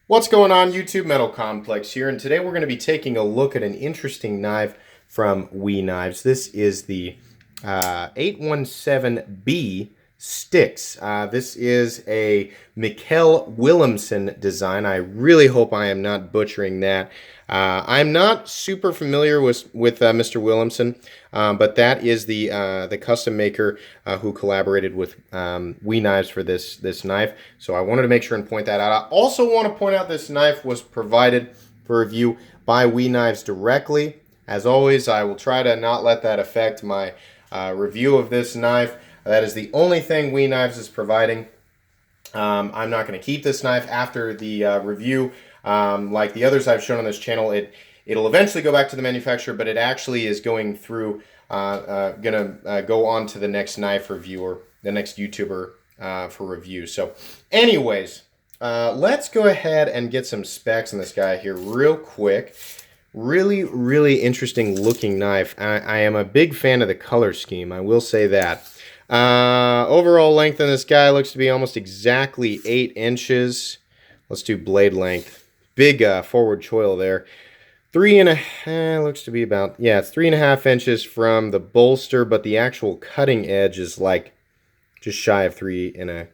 What's going on, YouTube? Metal Complex here, and today we're going to be taking a look at an interesting knife from We Knives. This is the 817B Stixx. This is a Mikkel Willemsen design. I really hope I am not butchering that. I'm not super familiar with Mr. Willemsen, but that is the custom maker who collaborated with We Knives for this knife. So I wanted to make sure and point that out. I also want to point out this knife was provided for review by We Knives directly. As always, I will try to not let that affect my review of this knife. That is the only thing We Knives is providing. I'm not going to keep this knife after the review. Like the others I've shown on this channel, it'll eventually go back to the manufacturer, but it actually is going through, gonna go on to the next knife reviewer, the next YouTuber for review. So anyways, let's go ahead and get some specs on this guy here real quick. Really interesting looking knife. I am a big fan of the color scheme, I will say that. Overall length on this guy looks to be almost exactly 8 inches. Let's do blade length. Big forward choil there. 3.5, looks to be about, yeah, it's 3.5 inches from the bolster, but the actual cutting edge is like just shy of 3.25.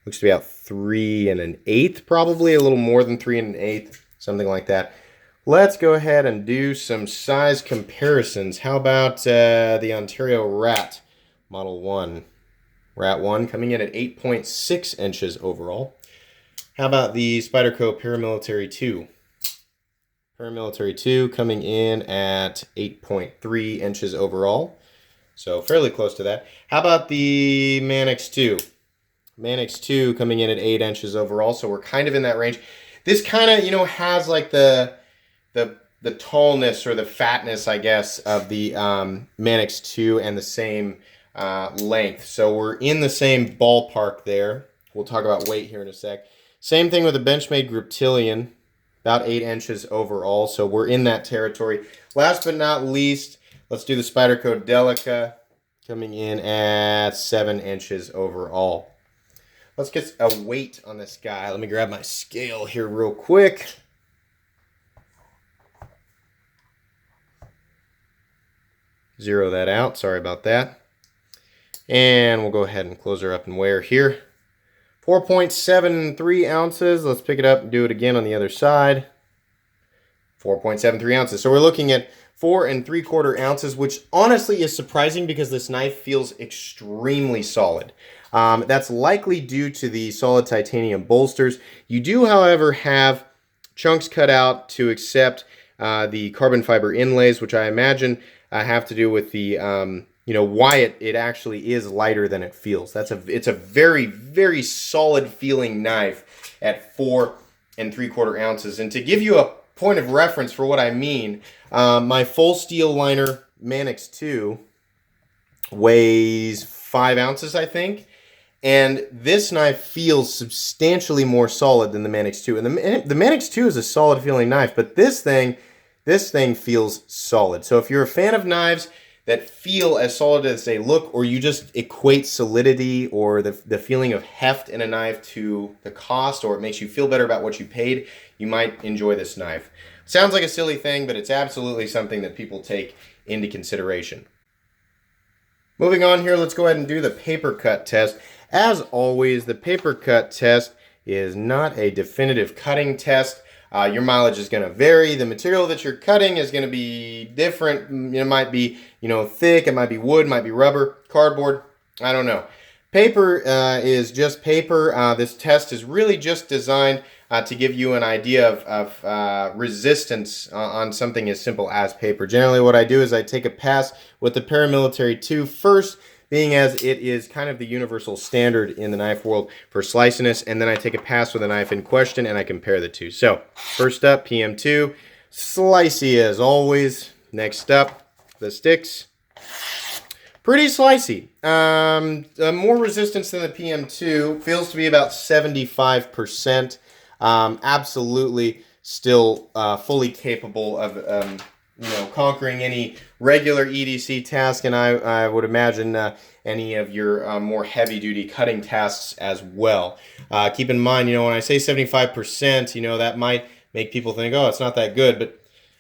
Looks to be about 3.125, probably a little more than 3.125, something like that. Let's go ahead and do some size comparisons. How about the Ontario Rat Model 1? Rat 1 coming in at 8.6 inches overall. How about the Spyderco Paramilitary 2? Paramilitary 2 coming in at 8.3 inches overall. So fairly close to that. How about the Manix 2? Manix 2 coming in at 8 inches overall. So we're kind of in that range. This kind of, has like the tallness or the fatness, I guess, of the Manix 2 and the same length. So we're in the same ballpark there. We'll talk about weight here in a sec. Same thing with the Benchmade Griptilian, about 8 inches overall. So we're in that territory. Last but not least, let's do the Spyderco Delica, coming in at 7 inches overall. Let's get a weight on this guy. Let me grab my scale here real quick. Zero that out. Sorry about that. And we'll go ahead and close her up and weigh her here. 4.73 ounces. Let's pick it up and do it again on the other side. 4.73 ounces. So we're looking at 4.75 ounces, which honestly is surprising because this knife feels extremely solid. That's likely due to the solid titanium bolsters. You do, however, have chunks cut out to accept the carbon fiber inlays, which I imagine have to do with the why it actually is lighter than it feels. It's a very solid feeling knife at 4.75 ounces. And to give you a point of reference for what I mean, my full steel liner Manix 2 weighs 5 ounces, I think. And this knife feels substantially more solid than the Manix 2. And the Manix 2 is a solid feeling knife, but this thing feels solid. So if you're a fan of knives that feel as solid as they look, or you just equate solidity or the feeling of heft in a knife to the cost, or it makes you feel better about what you paid, you might enjoy this knife. Sounds like a silly thing, but it's absolutely something that people take into consideration. Moving on here, let's go ahead and do the paper cut test. As always, the paper cut test is not a definitive cutting test. Your mileage is going to vary. The material that you're cutting is going to be different. It might be, thick. It might be wood. It might be rubber, cardboard. I don't know. Paper is just paper. This test is really just designed to give you an idea of resistance on something as simple as paper. Generally, what I do is I take a pass with the Paramilitary 2 first, being as it is kind of the universal standard in the knife world for sliciness, and then I take a pass with the knife in question and I compare the two. So first up, PM2, slicey as always. Next up, the Stixx, pretty slicey. More resistance than the PM2, feels to be about 75%. Absolutely still fully capable of conquering any regular EDC task, and I would imagine any of your more heavy-duty cutting tasks as well. Keep in mind, when I say 75%, that might make people think, oh, it's not that good, but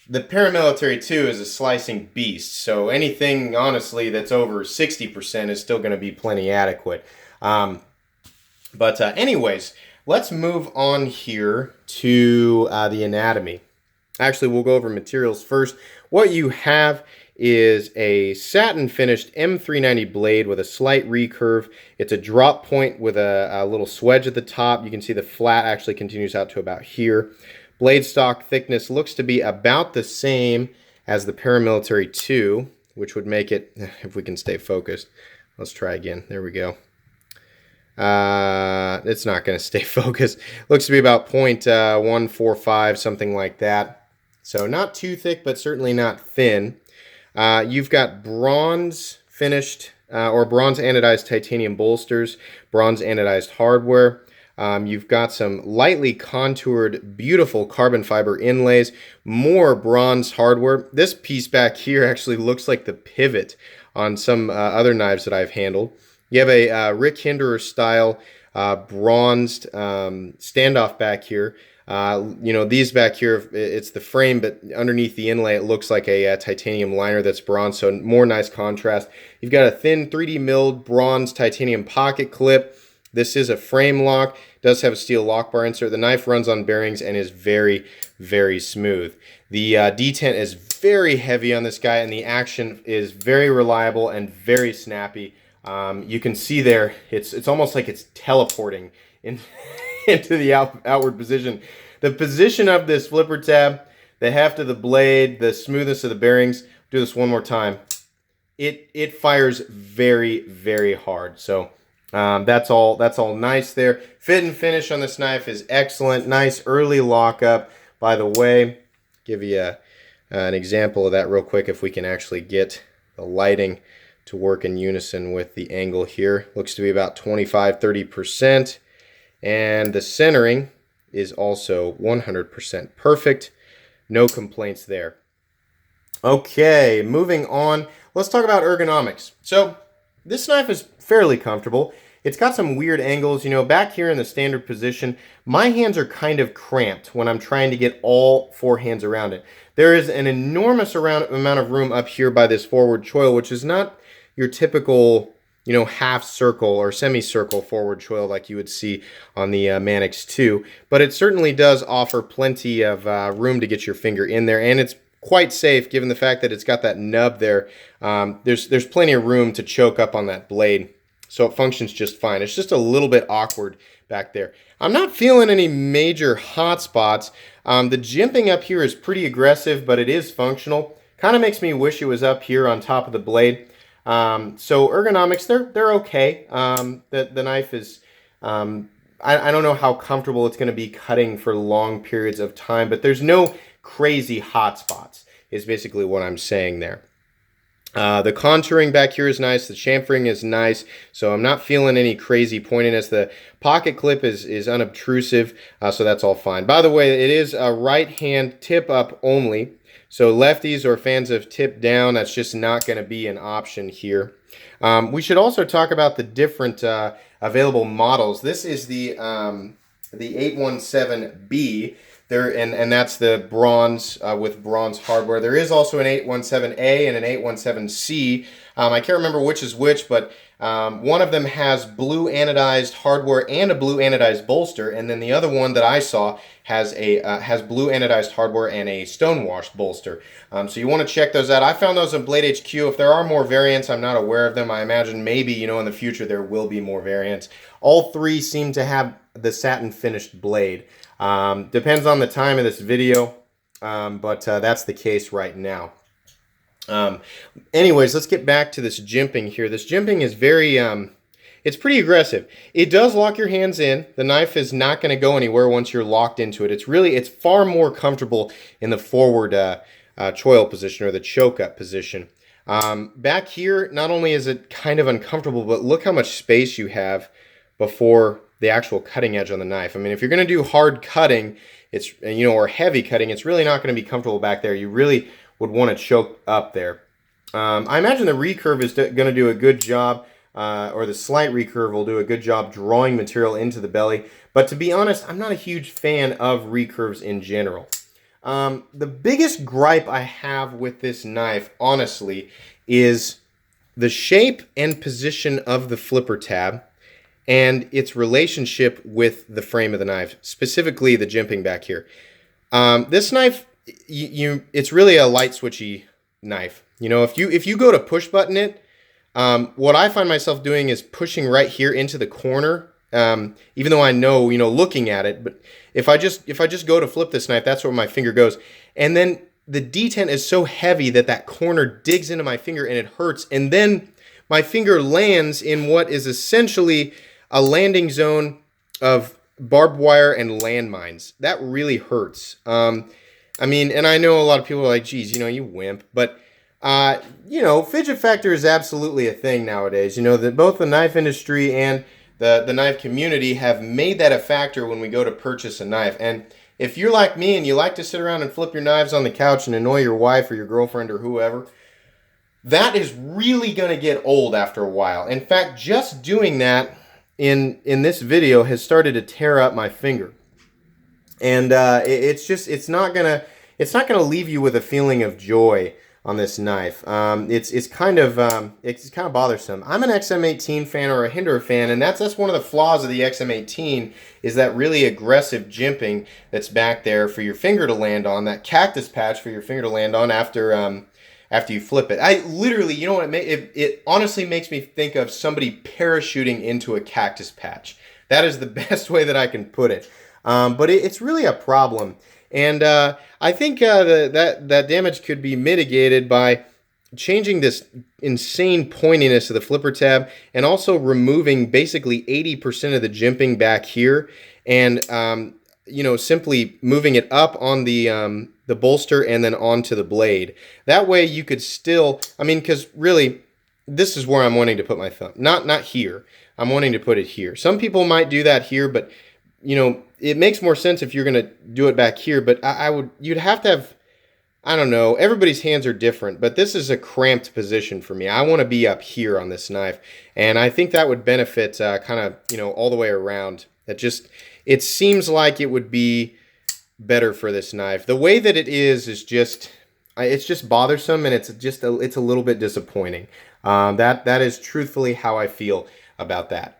the paramilitary 2 is a slicing beast, so anything, honestly, that's over 60% is still going to be plenty adequate. Anyways, let's move on here to the anatomy. Actually, we'll go over materials first. What you have is a satin finished M390 blade with a slight recurve. It's a drop point with a little swedge at the top. You can see the flat actually continues out to about here. Blade stock thickness looks to be about the same as the paramilitary 2, which would make it, if we can stay focused, let's try again. There we go. It's not going to stay focused. Looks to be about 0.145, something like that. So not too thick, but certainly not thin. You've got bronze finished or bronze anodized titanium bolsters, bronze anodized hardware. You've got some lightly contoured, beautiful carbon fiber inlays, more bronze hardware. This piece back here actually looks like the pivot on some other knives that I've handled. You have a Rick Hinderer style bronzed standoff back here. These back here, it's the frame, but underneath the inlay, it looks like a titanium liner that's bronze, so more nice contrast. You've got a thin 3D milled bronze titanium pocket clip. This is a frame lock, does have a steel lock bar insert. The knife runs on bearings and is very, very smooth. The detent is very heavy on this guy, and the action is very reliable and very snappy. You can see there, it's almost like it's teleporting into the outward position. The position of this flipper tab, the heft of the blade, the smoothness of the bearings. Do this one more time. It fires very, very hard. So that's all nice there. Fit and finish on this knife is excellent. Nice early lockup. By the way, give you an example of that real quick if we can actually get the lighting to work in unison with the angle here. Looks to be about 25-30%. And the centering is also 100% perfect. No complaints there. Okay, moving on. Let's talk about ergonomics. So this knife is fairly comfortable. It's got some weird angles. Back here in the standard position, my hands are kind of cramped when I'm trying to get all 4 hands around it. There is an enormous amount of room up here by this forward choil, which is not your typical half circle or semicircle forward choil like you would see on the Manix 2, but it certainly does offer plenty of room to get your finger in there, and it's quite safe given the fact that it's got that nub there. There's plenty of room to choke up on that blade, so it functions just fine. It's just a little bit awkward back there. I'm not feeling any major hot spots. The jimping up here is pretty aggressive, but it is functional. Kind of makes me wish it was up here on top of the blade. So ergonomics, they're okay. The knife is, I don't know how comfortable it's going to be cutting for long periods of time, but there's no crazy hot spots, is basically what I'm saying there. The contouring back here is nice. The chamfering is nice. So I'm not feeling any crazy pointiness. The pocket clip is unobtrusive, so that's all fine. By the way, it is a right hand tip up only. So lefties or fans of tip down, that's just not going to be an option here. We should also talk about the different available models. This is the 817B. And that's the bronze with bronze hardware. There is also an 817A and an 817C. I can't remember which is which, but one of them has blue anodized hardware and a blue anodized bolster, and then the other one that I saw has blue anodized hardware and a stonewashed bolster. So you want to check those out. I found those on Blade HQ. If there are more variants, I'm not aware of them. I imagine maybe in the future there will be more variants. All 3 seem to have the satin finished blade. Depends on the time of this video, but that's the case right now. Anyways, let's get back to this jimping here. This jimping is very, it's pretty aggressive. It does lock your hands in. The knife is not going to go anywhere once you're locked into it. It's far more comfortable in the forward choil position or the choke up position. Back here, not only is it kind of uncomfortable, but look how much space you have before the actual cutting edge on the knife. I mean, if you're going to do hard cutting, or heavy cutting, it's really not going to be comfortable back there. You really would want to choke up there. I imagine the recurve is going to do a good job, or the slight recurve will do a good job drawing material into the belly. But to be honest, I'm not a huge fan of recurves in general. The biggest gripe I have with this knife, honestly, is the shape and position of the flipper tab and its relationship with the frame of the knife, specifically the jimping back here. This knife, it's really a light switchy knife. You know, if you go to push button it, what I find myself doing is pushing right here into the corner. Even though I know, you know, looking at it, but if I just go to flip this knife, that's where my finger goes. And then the detent is so heavy that corner digs into my finger and it hurts. And then my finger lands in what is essentially a landing zone of barbed wire and landmines. That really hurts. I mean, and I know a lot of people are like, geez, you know, you wimp. But, you know, fidget factor is absolutely a thing nowadays. You know, that both the knife industry and the knife community have made that a factor when we go to purchase a knife. And if you're like me and you like to sit around and flip your knives on the couch and annoy your wife or your girlfriend or whoever, that is really going to get old after a while. In fact, just doing that in this video has started to tear up my finger. And it's not gonna leave you with a feeling of joy on this knife. It's kind of bothersome. I'm an XM18 fan or a Hinderer fan, and that's one of the flaws of the XM18 is that really aggressive jimping that's back there for your finger to land on, that cactus patch for your finger to land on after you flip it. I literally, you know what, it honestly makes me think of somebody parachuting into a cactus patch. That is the best way that I can put it. But it's really a problem. And I think that damage could be mitigated by changing this insane pointiness of the flipper tab and also removing basically 80% of the jimping back here and you know, simply moving it up on the bolster and then onto the blade. That way you could still, I mean, because really this is where I'm wanting to put my thumb. Not here. I'm wanting to put it here. Some people might do that here, but you know, it makes more sense if you're going to do it back here, but you'd have to have, I don't know, everybody's hands are different, but this is a cramped position for me. I want to be up here on this knife, and I think that would benefit kind of, you know, all the way around. It seems like it would be better for this knife. The way that it is just, it's just bothersome, and it's a little bit disappointing. That is truthfully how I feel about that.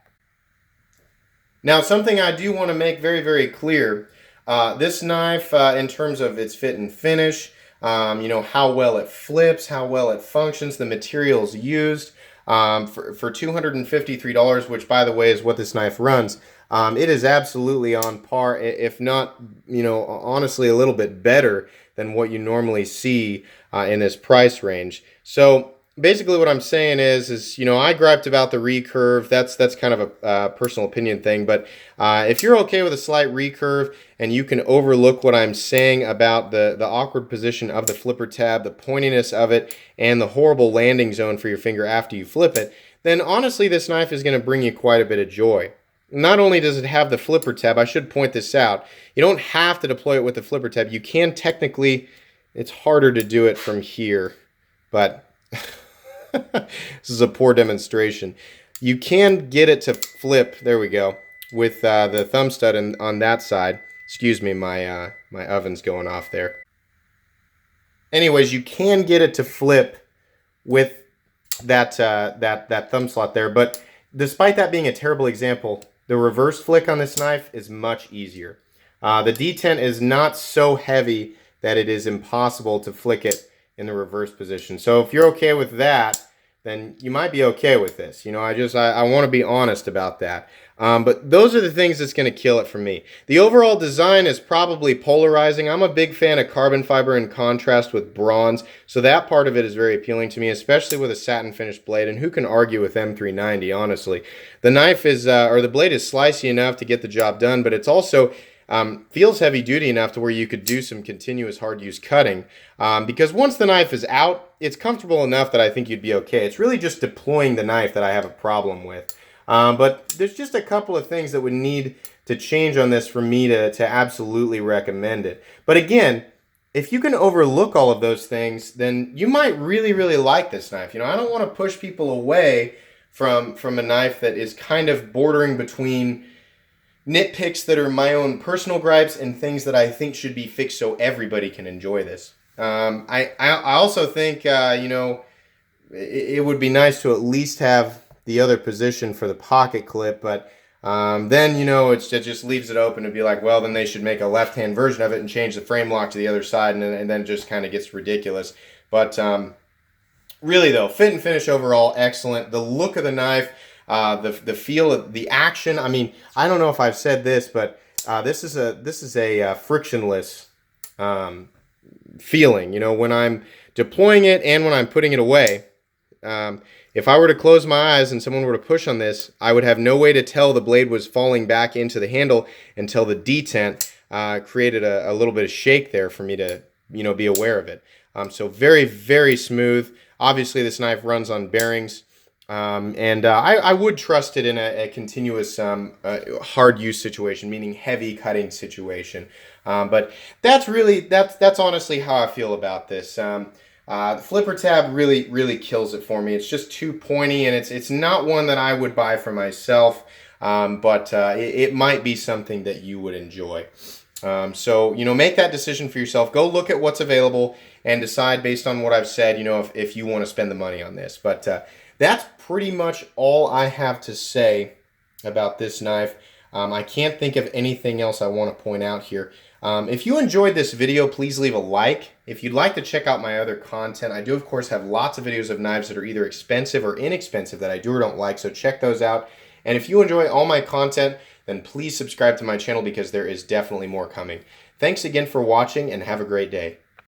Now, something I do want to make very, very clear, this knife, in terms of its fit and finish, you know, how well it flips, how well it functions, the materials used, for $253, which, by the way, is what this knife runs, it is absolutely on par, if not, you know, honestly, a little bit better than what you normally see in this price range. So basically what I'm saying is you know, I griped about the recurve. That's kind of a personal opinion thing, but if you're okay with a slight recurve and you can overlook what I'm saying about the awkward position of the flipper tab, the pointiness of it, and the horrible landing zone for your finger after you flip it, then honestly this knife is going to bring you quite a bit of joy. Not only does it have the flipper tab, I should point this out, you don't have to deploy it with the flipper tab. You can technically, it's harder to do it from here, but this is a poor demonstration. You can get it to flip, there we go, with the thumb stud on that side. Excuse me, my oven's going off there. Anyways, you can get it to flip with that thumb slot there, but despite that being a terrible example, the reverse flick on this knife is much easier. The detent is not so heavy that it is impossible to flick it in the reverse position. So if you're okay with that, then you might be okay with this. You know, I want to be honest about that. But those are the things that's going to kill it for me. The overall design is probably polarizing. I'm a big fan of carbon fiber in contrast with bronze, so that part of it is very appealing to me, especially with a satin finished blade. And who can argue with M390, honestly? The knife is, or the blade is slicey enough to get the job done, but it's also feels heavy duty enough to where you could do some continuous hard use cutting, because once the knife is out, it's comfortable enough that I think you'd be okay. It's really just deploying the knife that I have a problem with. But there's just a couple of things that would need to change on this for me to absolutely recommend it. But again, if you can overlook all of those things, then you might really, really like this knife. I don't want to push people away from a knife that is kind of bordering between nitpicks that are my own personal gripes and things that I think should be fixed so everybody can enjoy this. I also think, it would be nice to at least have the other position for the pocket clip, but then, it just leaves it open to be like, well, then they should make a left-hand version of it and change the frame lock to the other side, and then it just kind of gets ridiculous. But really, though, fit and finish overall, excellent. The look of the knife, the feel of the action. I mean, I don't know if I've said this, but this is a frictionless feeling. When I'm deploying it and when I'm putting it away. If I were to close my eyes and someone were to push on this, I would have no way to tell the blade was falling back into the handle until the detent created a little bit of shake there for me to be aware of it. So very, very smooth. Obviously, this knife runs on bearings. And I would trust it in a continuous hard use situation, meaning heavy cutting situation. But that's honestly how I feel about this. The flipper tab really, really kills it for me. It's just too pointy, and it's not one that I would buy for myself, but it might be something that you would enjoy. So, make that decision for yourself. Go look at what's available and decide based on what I've said, if you want to spend the money on this. But that's pretty much all I have to say about this knife. I can't think of anything else I want to point out here. If you enjoyed this video, please leave a like. If you'd like to check out my other content, I do, of course, have lots of videos of knives that are either expensive or inexpensive that I do or don't like, so check those out. And if you enjoy all my content, then please subscribe to my channel because there is definitely more coming. Thanks again for watching, and have a great day.